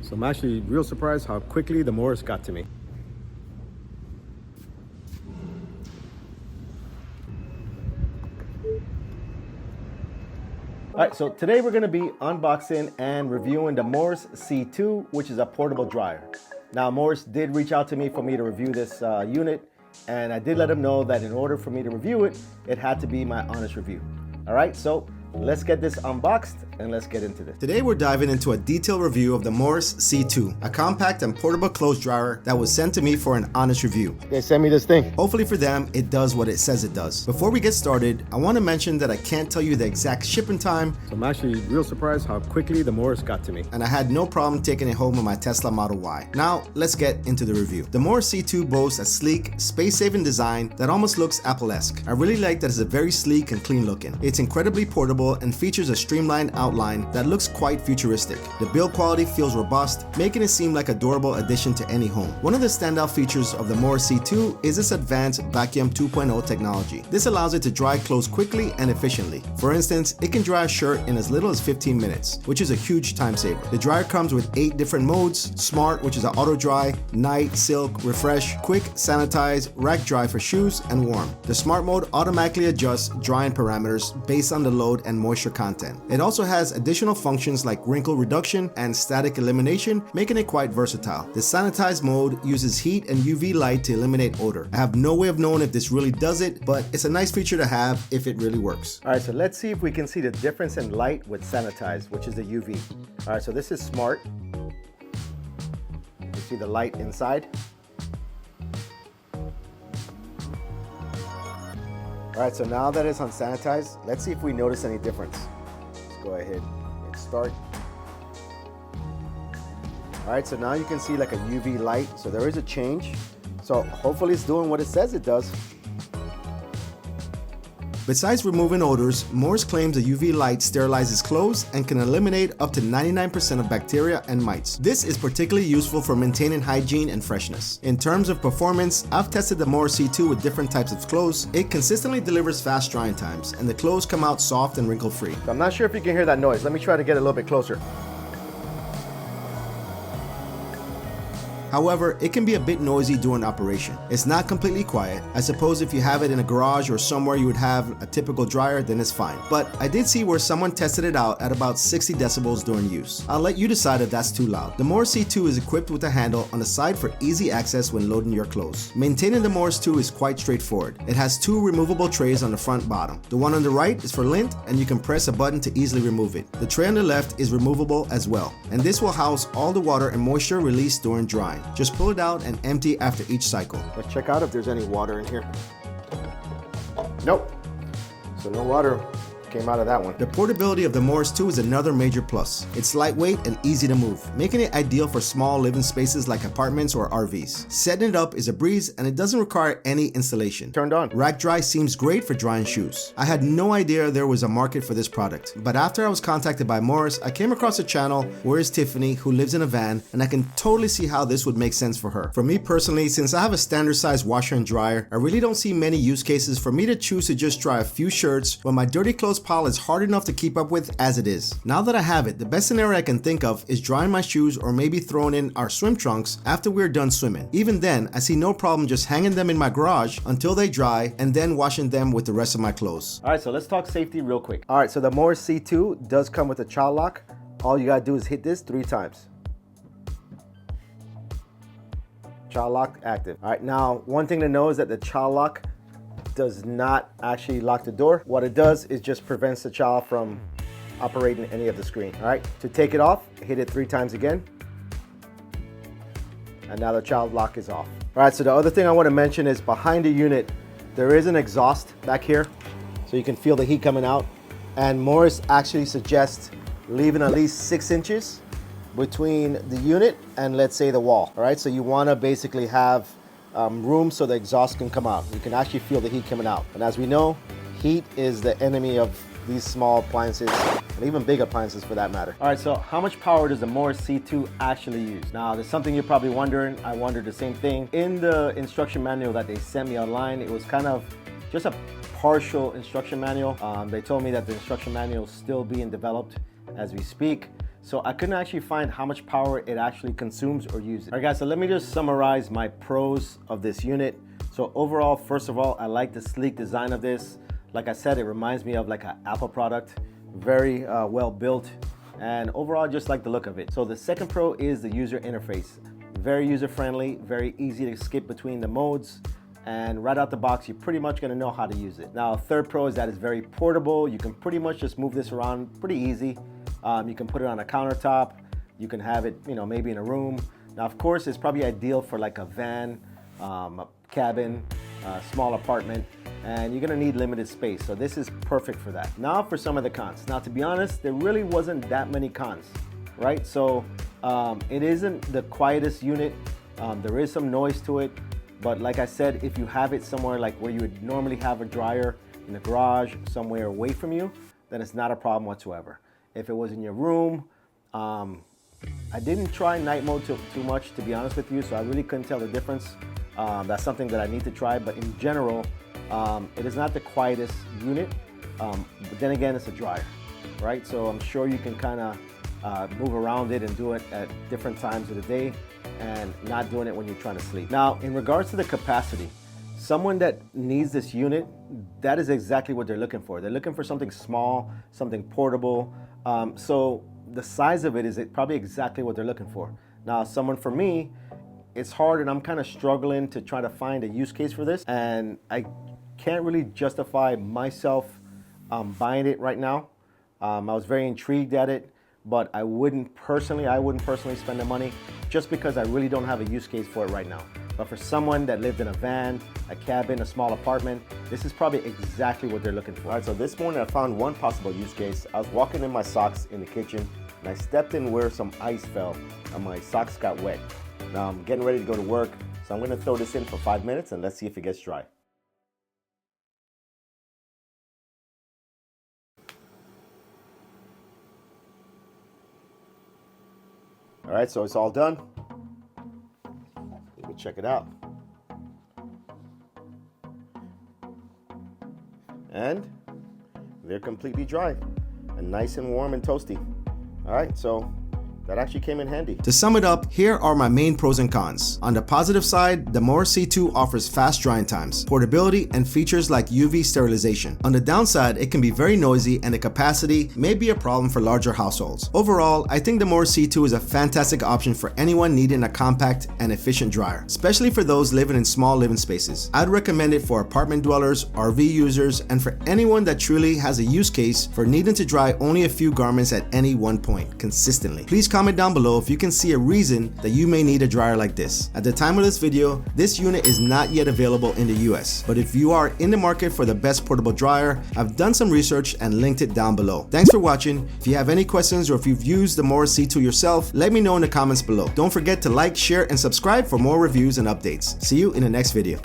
So I'm actually real surprised how quickly the Morus got to me. All right, so today we're gonna be unboxing and reviewing the Morus C2, which is a portable dryer. Now, Morus did reach out to me for me to review this unit, and I did let him know that in order for me to review it, it had to be my honest review. All right, so let's get this unboxed and let's get into this. Today we're diving into a detailed review of the Morus C2, a compact and portable clothes dryer that was sent to me for an honest review. They sent me this thing. Hopefully for them, it does what it says it does. Before we get started, I want to mention that I can't tell you the exact shipping time. So I'm actually real surprised how quickly the Morus got to me. And I had no problem taking it home with my Tesla Model Y. Now, let's get into the review. The Morus C2 boasts a sleek, space-saving design that almost looks Apple-esque. I really like that it's a very sleek and clean looking. It's incredibly portable and features a streamlined outline that looks quite futuristic. The build quality feels robust, making it seem like a durable addition to any home. One of the standout features of the Morus C2 is its advanced Vacuum 2.0 technology. This allows it to dry clothes quickly and efficiently. For instance, it can dry a shirt in as little as 15 minutes, which is a huge time saver. The dryer comes with 8 different modes: Smart, which is an auto dry, Night, Silk, Refresh, Quick, Sanitize, Rack Dry for shoes, and Warm. The Smart mode automatically adjusts drying parameters based on the load and moisture content. It also has additional functions like wrinkle reduction and static elimination, making it quite versatile. The Sanitize mode uses heat and UV light to eliminate odor. I have no way of knowing if this really does it, but it's a nice feature to have if it really works. All right, so let's see if we can see the difference in light with Sanitize, which is the UV. All right, so this is Smart. You see the light inside. All right, so now that it's on Sanitize, let's see if we notice any difference. Let's go ahead and start. All right, so now you can see like a UV light. So there is a change. So hopefully it's doing what it says it does. Besides removing odors, Morus claims the UV light sterilizes clothes and can eliminate up to 99% of bacteria and mites. This is particularly useful for maintaining hygiene and freshness. In terms of performance, I've tested the Morus C2 with different types of clothes. It consistently delivers fast drying times, and the clothes come out soft and wrinkle-free. So I'm not sure if you can hear that noise. Let me try to get a little bit closer. However, it can be a bit noisy during operation. It's not completely quiet. I suppose if you have it in a garage or somewhere you would have a typical dryer, then it's fine. But I did see where someone tested it out at about 60 decibels during use. I'll let you decide if that's too loud. The Morus C2 is equipped with a handle on the side for easy access when loading your clothes. Maintaining the Morus 2 is quite straightforward. It has 2 removable trays on the front bottom. The one on the right is for lint, and you can press a button to easily remove it. The tray on the left is removable as well, and this will house all the water and moisture released during drying. Just pull it out and empty after each cycle. Let's check out if there's any water in here. Nope. So no water came out of that one. The portability of the Morus 2 is another major plus. It's lightweight and easy to move, making it ideal for small living spaces like apartments or RVs. Setting it up is a breeze and it doesn't require any installation. Turned on. Rack Dry seems great for drying shoes. I had no idea there was a market for this product, but after I was contacted by Morus, I came across a channel where Is Tiffany, who lives in a van, and I can totally see how this would make sense for her. For me personally, since I have a standard size washer and dryer, I really don't see many use cases for me to choose to just dry a few shirts when my dirty clothes pile is hard enough to keep up with as it is. Now that I have it, the best scenario I can think of is drying my shoes or maybe throwing in our swim trunks after we're done swimming. Even then, I see no problem just hanging them in my garage until they dry and then washing them with the rest of my clothes. All right, so let's talk safety real quick. All right, so the Morus C2 does come with a child lock. All you gotta do is hit this 3 times. Child lock active. All right, now one thing to know is that the child lock does not actually lock the door. What it does is just prevents the child from operating any of the screen. All right, to take it off, hit it 3 times again. And now the child lock is off. All right, so the other thing I want to mention is behind the unit, there is an exhaust back here. So you can feel the heat coming out. And Morus actually suggests leaving at least 6 inches between the unit and let's say the wall. All right, so you want to basically have room so the exhaust can come out. You can actually feel the heat coming out. And as we know, heat is the enemy of these small appliances and even big appliances for that matter. All right, so how much power does the Morus C2 actually use? Now, there's something you're probably wondering. I wondered the same thing. In the instruction manual that they sent me online, it was kind of just a partial instruction manual. They told me that the instruction manual is still being developed as we speak. So I couldn't actually find how much power it actually consumes or uses. All right guys, so let me just summarize my pros of this unit. So overall, first of all, I like the sleek design of this. Like I said, it reminds me of like an Apple product, very well built, and overall I just like the look of it. So the second pro is the user interface. Very user friendly, very easy to skip between the modes, and right out the box you're pretty much going to know how to use it. Now third pro is that it's very portable. You can pretty much just move this around pretty easy. You can put it on a countertop, you can have it, you know, maybe in a room. Now of course it's probably ideal for like a van, a cabin, a small apartment, and you're going to need limited space, so this is perfect for that. Now for some of the cons. Now to be honest, there really wasn't that many cons, right? So it isn't the quietest unit. There is some noise to it, but like I said, if you have it somewhere like where you would normally have a dryer, in the garage, somewhere away from you, then it's not a problem whatsoever. If it was in your room, I didn't try night mode too much, to be honest with you, so I really couldn't tell the difference. That's something that I need to try, but in general, it is not the quietest unit, but then again, it's a dryer, right? So I'm sure you can kind of move around it and do it at different times of the day and not doing it when you're trying to sleep. Now, in regards to the capacity, someone that needs this unit, that is exactly what they're looking for. They're looking for something small, something portable. So the size of it is probably exactly what they're looking for. Now, someone for me, it's hard and I'm kind of struggling to try to find a use case for this, and I can't really justify myself buying it right now. I was very intrigued at it, but I wouldn't personally spend the money just because I really don't have a use case for it right now. But for someone that lived in a van, a cabin, a small apartment, this is probably exactly what they're looking for. All right, so this morning I found one possible use case. I was walking in my socks in the kitchen and I stepped in where some ice fell and my socks got wet. Now I'm getting ready to go to work, so I'm gonna throw this in for 5 minutes and let's see if it gets dry. All right, so it's all done. Let me check it out. And they're completely dry and nice and warm and toasty. All right, so that actually came in handy. To sum it up, here are my main pros and cons. On the positive side, the Morus C2 offers fast drying times, portability, and features like UV sterilization. On the downside, it can be very noisy and the capacity may be a problem for larger households. Overall, I think the Morus C2 is a fantastic option for anyone needing a compact and efficient dryer, especially for those living in small living spaces. I'd recommend it for apartment dwellers, RV users, and for anyone that truly has a use case for needing to dry only a few garments at any one point consistently. Please comment down below if you can see a reason that you may need a dryer like this. At the time of this video, this unit is not yet available in the US, but if you are in the market for the best portable dryer, I've done some research and linked it down below. Thanks for watching. If you have any questions or if you've used the Morus C2 yourself, let me know in the comments below. Don't forget to like, share, and subscribe for more reviews and updates. See you in the next video.